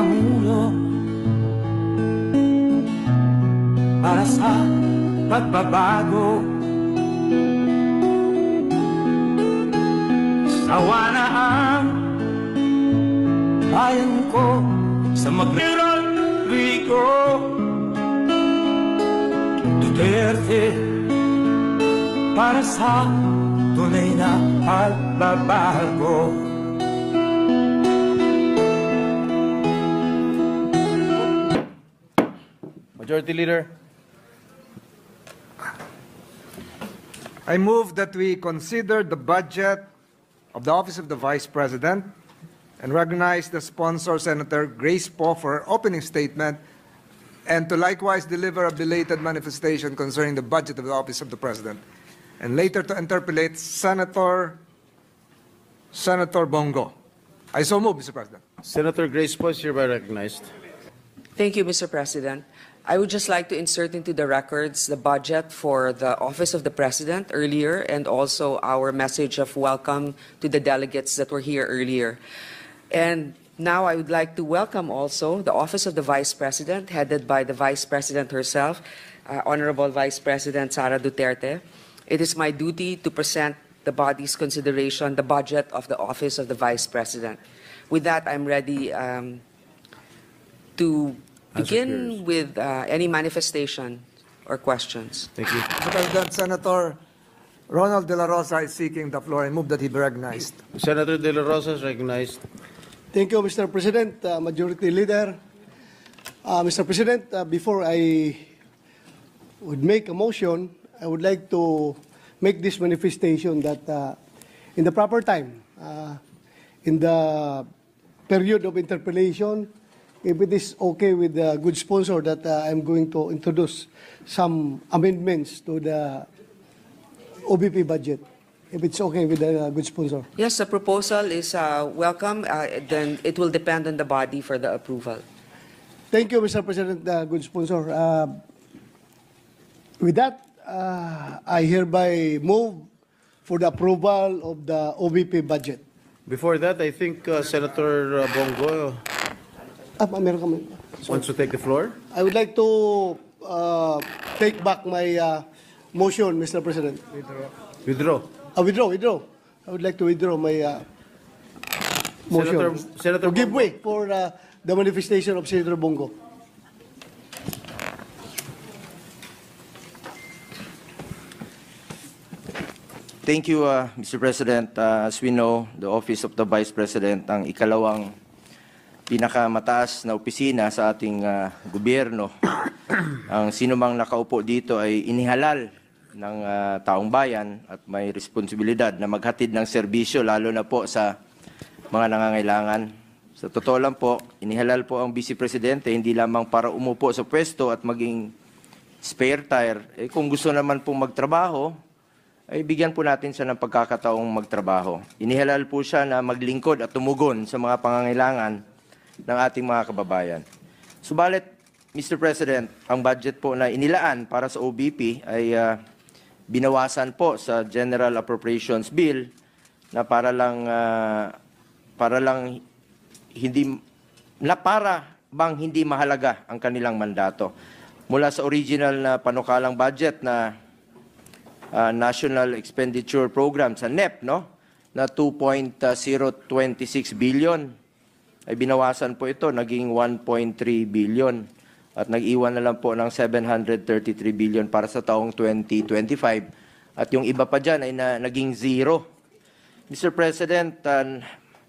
pamuno para sa pagbabago. Sawa na ang bayan ko sa Rodrigo Duterte para sa tunay na pagbabago. Majority Leader. I move that we consider the budget of the Office of the Vice President and recognize the sponsor, Senator Grace Poe, for her opening statement, and to likewise deliver a belated manifestation concerning the budget of the Office of the President, and later to interpellate Senator Bongo. I so move, Mr. President. Senator Grace Poe is hereby recognized. Thank you, Mr. President. I would just like to insert into the records the budget for the Office of the President earlier, and also our message of welcome to the delegates that were here earlier. And now I would like to welcome also the Office of the Vice President, headed by the Vice President herself, Honorable Vice President Sara Duterte. It is my duty to present the body's consideration the budget of the Office of the Vice President. With that, I'm ready to begin with any manifestation or questions. Thank you. Mr. President, Senator Ronald De La Rosa is seeking the floor. I move that he be recognized. Senator De La Rosa is recognized. Thank you, Mr. President, Majority Leader. Mr. President, before I would make a motion, I would like to make this manifestation that in the proper time, in the period of interpellation, if it is okay with the good sponsor, that I'm going to introduce some amendments to the OBP budget, if it's okay with the good sponsor. Yes, the proposal is welcome. Then it will depend on the body for the approval. Thank you, Mr. President, good sponsor. With that, I hereby move for the approval of the OBP budget. Before that, I think Senator Bongo Meron kami. wants to take the floor. I would like to take back my motion, Mr. President. Withdraw. Withdraw. I would like to withdraw my motion. Senator to give Bongo. way for the manifestation of Senator Bongo. Thank you, Mr. President. As we know, the Office of the Vice President ang ikalawang pinakamataas na opisina sa ating gobyerno. Ang sinumang nakaupo dito ay inihalal ng taong bayan at may responsibilidad na maghatid ng serbisyo, lalo na po sa mga nangangailangan. Sa totoo lang po, inihalal po ang Vice Presidente hindi lamang para umupo sa pwesto at maging spare tire. Kung gusto naman pong magtrabaho, ay bigyan po natin siya ng pagkakataong magtrabaho. Inihalal po siya na maglingkod at tumugon sa mga pangangailangan ng ating mga kababayan. Subalit, Mr. President, ang budget po na inilaan para sa OBP ay binawasan po sa General Appropriations Bill na para bang hindi mahalaga ang kanilang mandato. Mula sa original na panukalang budget na National Expenditure Program sa NEP, no, na 2.026 billion, ay binawasan po ito, naging 1.3 billion at nag-iwan na lang po ng 733 billion para sa taong 2025 at yung iba pa dyan ay naging zero. Mr. President,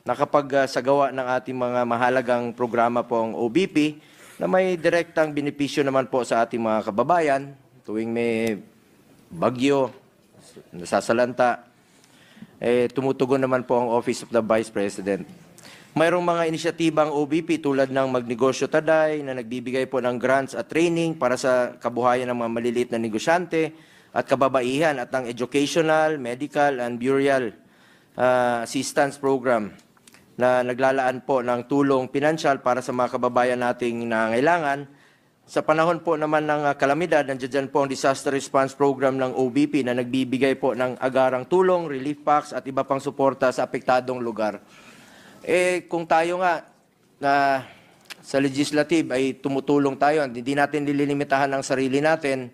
nakapagsagawa ng ating mga mahalagang programa po ang OBP na may direktang benepisyo naman po sa ating mga kababayan tuwing may bagyo, nasasalanta, tumutugon naman po ang Office of the Vice President. Mayroong mga inisyatibang OBP tulad ng Magnegosyo Taday na nagbibigay po ng grants at training para sa kabuhayan ng mga maliliit na negosyante at kababaihan at ang Educational, Medical, and Burial Assistance Program na naglalaan po ng tulong pinansyal para sa mga kababayan nating nangangailangan. Sa panahon po naman ng kalamidad, nandiyan po ang Disaster Response Program ng OBP na nagbibigay po ng agarang tulong, relief packs at iba pang suporta sa apektadong lugar. Kung tayo nga na sa legislative ay tumutulong tayo. Hindi natin nililimitahan ang sarili natin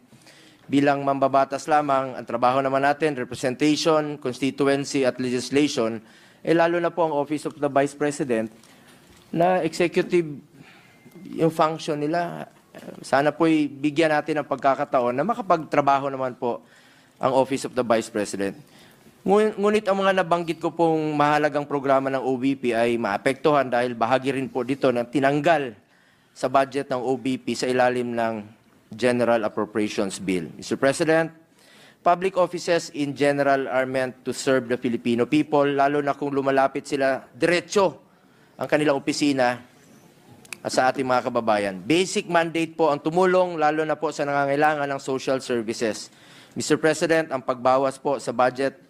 bilang mambabatas lamang. Ang trabaho naman natin, representation, constituency at legislation, lalo na po ang Office of the Vice President na executive yung function nila. Sana po'y bigyan natin ng pagkakataon na makapagtrabaho naman po ang Office of the Vice President. Ngunit ang mga nabanggit ko pong mahalagang programa ng OVP ay maapektuhan dahil bahagi rin po dito na tinanggal sa budget ng OVP sa ilalim ng General Appropriations Bill. Mr. President, public offices in general are meant to serve the Filipino people, lalo na kung lumalapit sila diretso ang kanilang opisina sa ating mga kababayan. Basic mandate po ang tumulong, lalo na po sa nangangailangan ng social services. Mr. President, ang pagbawas po sa budget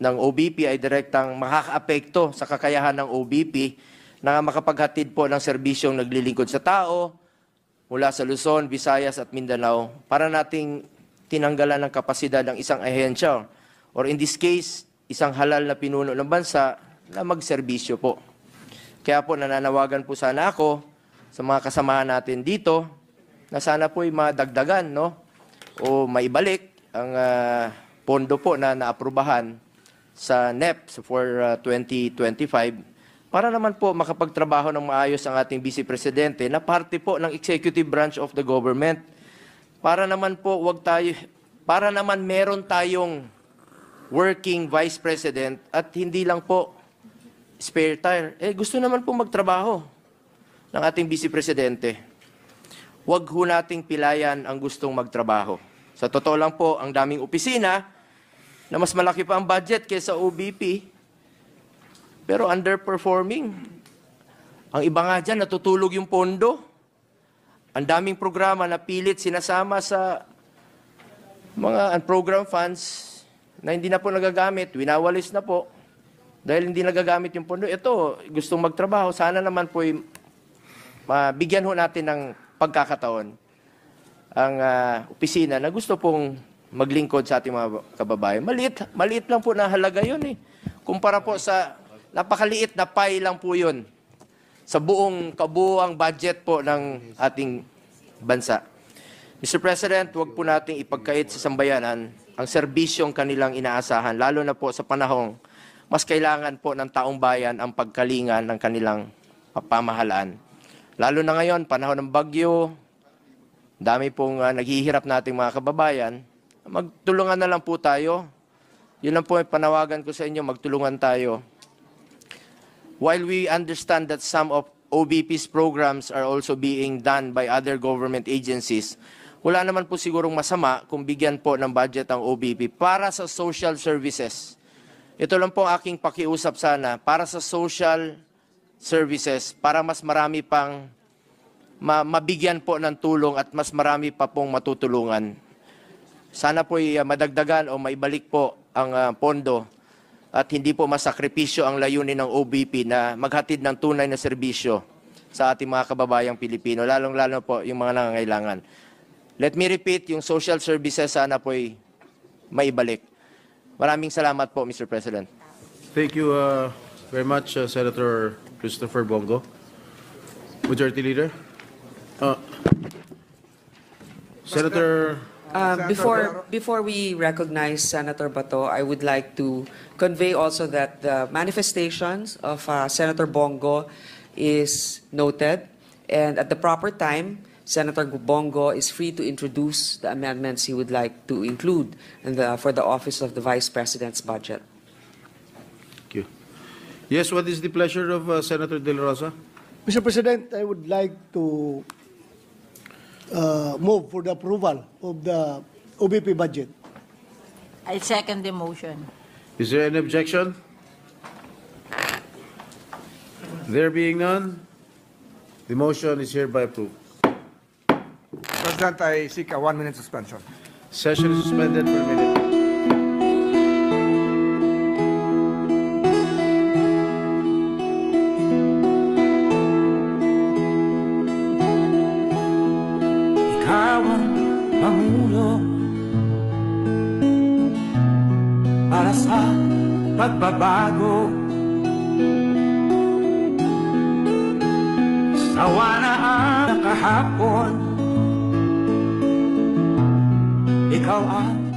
ng OBP ay direktang makakaapekto sa kakayahan ng OBP na makapaghatid po ng serbisyong naglilingkod sa tao mula sa Luzon, Visayas at Mindanao para nating tinanggalan ng kapasidad ng isang ahensya or in this case, isang halal na pinuno ng bansa na magserbisyo po. Kaya po nananawagan po sana ako sa mga kasamahan natin dito na sana po'y madagdagan, no? O maibalik ang pondo po na naaprubahan sa NEP for 2025 para naman po makapagtrabaho ng maayos ang ating Vice Presidente na parte po ng executive branch of the government. Para naman po para naman meron tayong working Vice President at hindi lang po spare tire. Gusto naman po magtrabaho ng ating Vice Presidente. Huwag ho nating pilayan ang gustong magtrabaho. Sa totoo lang po, ang daming opisina na mas malaki pa ang budget kaysa OBP, pero underperforming. Ang iba nga dyan, natutulog yung pondo. Ang daming programa na pilit sinasama sa mga program funds na hindi na po nagagamit, winawalis na po dahil hindi nagagamit yung pondo. Ito, gustong magtrabaho, sana naman po mabigyan ho natin ng pagkakataon ang opisina na gusto pong maglingkod sa ating mga kababayan. Maliit lang po na halaga yun eh. Kumpara po sa napakaliit na pie lang po yun sa kabuuang budget po ng ating bansa. Mr. President, huwag po nating ipagkait sa sambayanan ang serbisyong kanilang inaasahan, lalo na po sa panahong mas kailangan po ng taong bayan ang pagkalingan ng kanilang pamahalaan. Lalo na ngayon, panahon ng bagyo, dami pong naghihirap nating mga kababayan. Magtulungan na lang po tayo. Yun lang po ang panawagan ko sa inyo, magtulungan tayo. While we understand that some of OBP's programs are also being done by other government agencies, wala naman po sigurong masama kung bigyan po ng budget ang OBP para sa social services. Ito lang po aking pakiusap sana, para sa social services, para mas marami pang mabigyan po ng tulong at mas marami pa pong matutulungan. Sana po'y madagdagan o maibalik po ang pondo at hindi po masakripisyo ang layunin ng OBP na maghatid ng tunay na serbisyo sa ating mga kababayang Pilipino, lalong-lalo po yung mga nangangailangan. Let me repeat, yung social services sana po'y maibalik. Maraming salamat po, Mr. President. Thank you very much, Senator Christopher Bongo. Majority Leader. Senator... Before we recognize Senator Bato, I would like to convey also that the manifestations of Senator Bongo is noted, and at the proper time, Senator Bongo is free to introduce the amendments he would like to include for the Office of the Vice President's budget. Thank you. Yes, what is the pleasure of Senator De La Rosa? Mr. President, I would like to move for the approval of the OBP budget. I second the motion. Is there any objection? There being none, the motion is hereby approved. President, I seek a 1-minute suspension. Session is suspended for a minute. Ikaw ang pangulo para sa pagbabago sa Awa na ang kahapon, ikaw ang